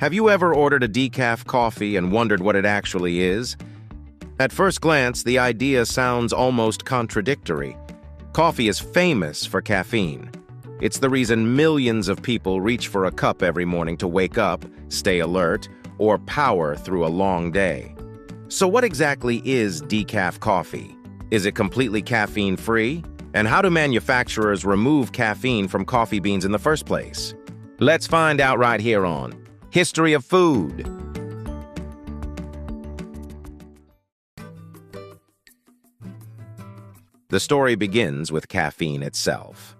Have you ever ordered a decaf coffee and wondered what it actually is? At first glance, the idea sounds almost contradictory. Coffee is famous for caffeine. It's the reason millions of people reach for a cup every morning to wake up, stay alert, or power through a long day. So what exactly is decaf coffee? Is it completely caffeine-free? And how do manufacturers remove caffeine from coffee beans in the first place? Let's find out right here on History of Food. The story begins with caffeine itself.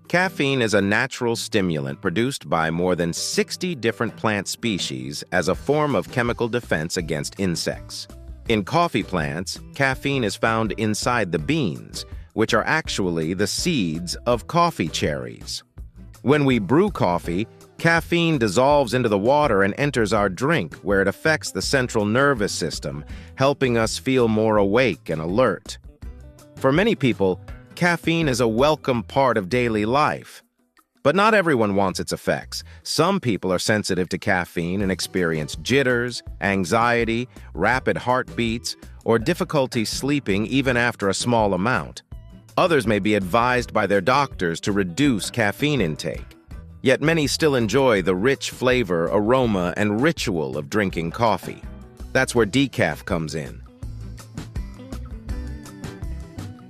Caffeine is a natural stimulant produced by more than 60 different plant species as a form of chemical defense against insects. In coffee plants, caffeine is found inside the beans, which are actually the seeds of coffee cherries. When we brew coffee, caffeine dissolves into the water and enters our drink, where it affects the central nervous system, helping us feel more awake and alert. For many people, caffeine is a welcome part of daily life. But not everyone wants its effects. Some people are sensitive to caffeine and experience jitters, anxiety, rapid heartbeats, or difficulty sleeping even after a small amount. Others may be advised by their doctors to reduce caffeine intake. Yet many still enjoy the rich flavor, aroma, and ritual of drinking coffee. That's where decaf comes in.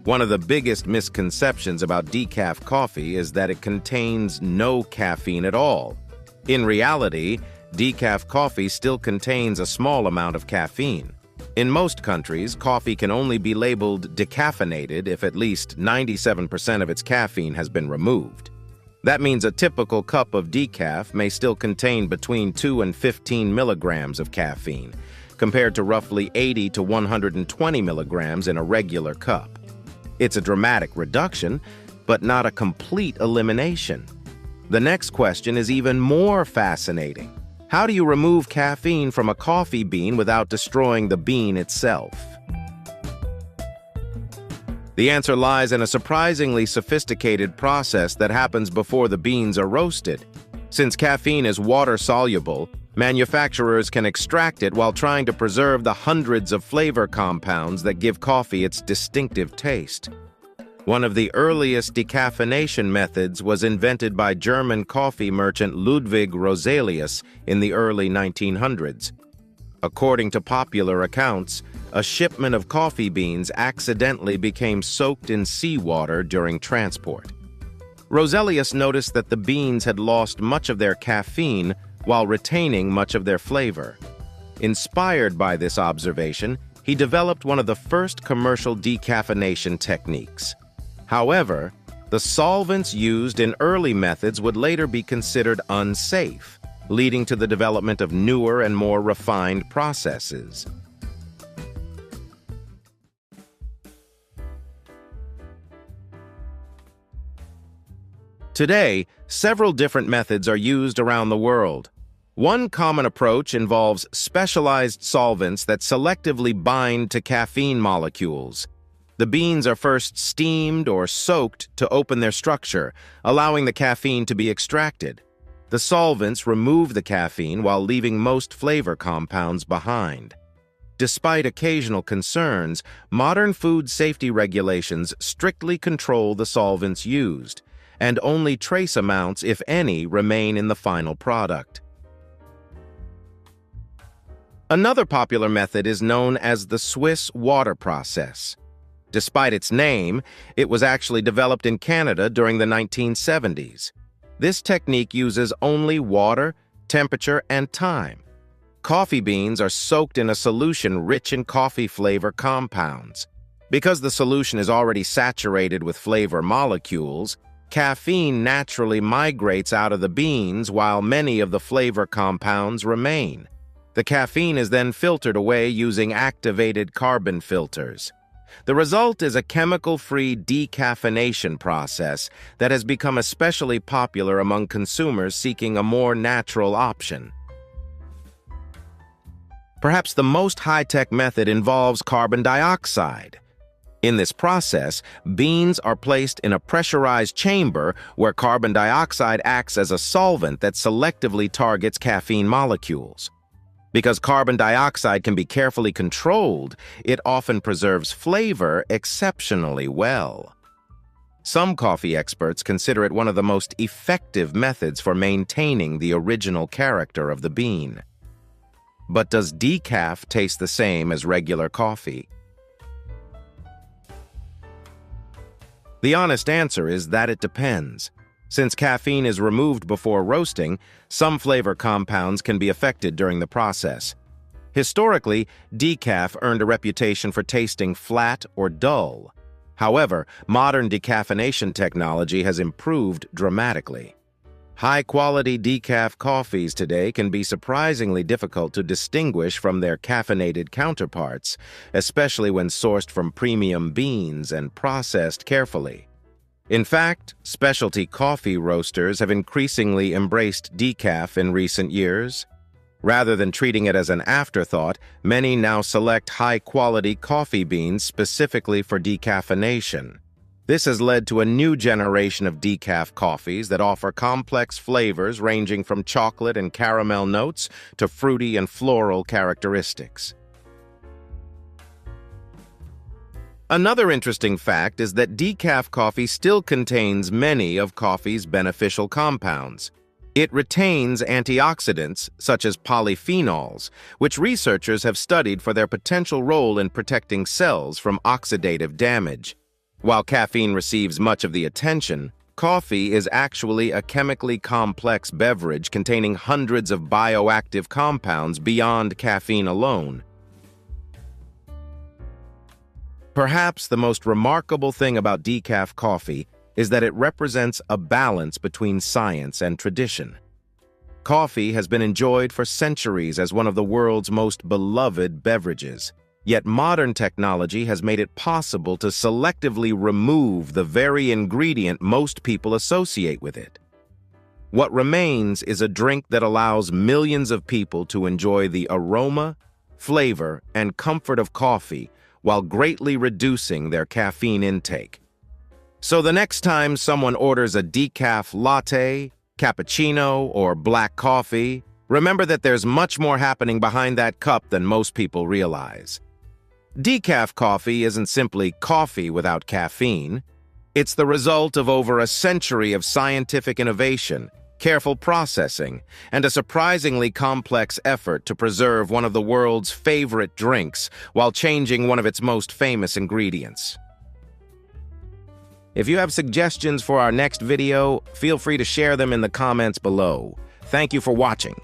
One of the biggest misconceptions about decaf coffee is that it contains no caffeine at all. In reality, decaf coffee still contains a small amount of caffeine. In most countries, coffee can only be labeled decaffeinated if at least 97% of its caffeine has been removed. That means a typical cup of decaf may still contain between 2 and 15 milligrams of caffeine, compared to roughly 80 to 120 milligrams in a regular cup. It's a dramatic reduction, but not a complete elimination. The next question is even more fascinating. How do you remove caffeine from a coffee bean without destroying the bean itself? The answer lies in a surprisingly sophisticated process that happens before the beans are roasted. Since caffeine is water-soluble, manufacturers can extract it while trying to preserve the hundreds of flavor compounds that give coffee its distinctive taste. One of the earliest decaffeination methods was invented by German coffee merchant Ludwig Roselius in the early 1900s. According to popular accounts, a shipment of coffee beans accidentally became soaked in seawater during transport. Roselius noticed that the beans had lost much of their caffeine while retaining much of their flavor. Inspired by this observation, he developed one of the first commercial decaffeination techniques. However, the solvents used in early methods would later be considered unsafe, leading to the development of newer and more refined processes. Today, several different methods are used around the world. One common approach involves specialized solvents that selectively bind to caffeine molecules. The beans are first steamed or soaked to open their structure, allowing the caffeine to be extracted. The solvents remove the caffeine while leaving most flavor compounds behind. Despite occasional concerns, modern food safety regulations strictly control the solvents used, and only trace amounts, if any, remain in the final product. Another popular method is known as the Swiss water process. Despite its name, it was actually developed in Canada during the 1970s. This technique uses only water, temperature, and time. Coffee beans are soaked in a solution rich in coffee flavor compounds. Because the solution is already saturated with flavor molecules, caffeine naturally migrates out of the beans while many of the flavor compounds remain. The caffeine is then filtered away using activated carbon filters. The result is a chemical-free decaffeination process that has become especially popular among consumers seeking a more natural option. Perhaps the most high-tech method involves carbon dioxide. In this process, beans are placed in a pressurized chamber where carbon dioxide acts as a solvent that selectively targets caffeine molecules. Because carbon dioxide can be carefully controlled, it often preserves flavor exceptionally well. Some coffee experts consider it one of the most effective methods for maintaining the original character of the bean. But does decaf taste the same as regular coffee? The honest answer is that it depends. Since caffeine is removed before roasting, some flavor compounds can be affected during the process. Historically, decaf earned a reputation for tasting flat or dull. However, modern decaffeination technology has improved dramatically. High-quality decaf coffees today can be surprisingly difficult to distinguish from their caffeinated counterparts, especially when sourced from premium beans and processed carefully. In fact, specialty coffee roasters have increasingly embraced decaf in recent years. Rather than treating it as an afterthought, many now select high-quality coffee beans specifically for decaffeination. This has led to a new generation of decaf coffees that offer complex flavors ranging from chocolate and caramel notes to fruity and floral characteristics. Another interesting fact is that decaf coffee still contains many of coffee's beneficial compounds. It retains antioxidants, such as polyphenols, which researchers have studied for their potential role in protecting cells from oxidative damage. While caffeine receives much of the attention, coffee is actually a chemically complex beverage containing hundreds of bioactive compounds beyond caffeine alone. Perhaps the most remarkable thing about decaf coffee is that it represents a balance between science and tradition. Coffee has been enjoyed for centuries as one of the world's most beloved beverages. Yet modern technology has made it possible to selectively remove the very ingredient most people associate with it. What remains is a drink that allows millions of people to enjoy the aroma, flavor, and comfort of coffee while greatly reducing their caffeine intake. So the next time someone orders a decaf latte, cappuccino, or black coffee, remember that there's much more happening behind that cup than most people realize. Decaf coffee isn't simply coffee without caffeine. It's the result of over a century of scientific innovation, careful processing, and a surprisingly complex effort to preserve one of the world's favorite drinks while changing one of its most famous ingredients. If you have suggestions for our next video, feel free to share them in the comments below. Thank you for watching.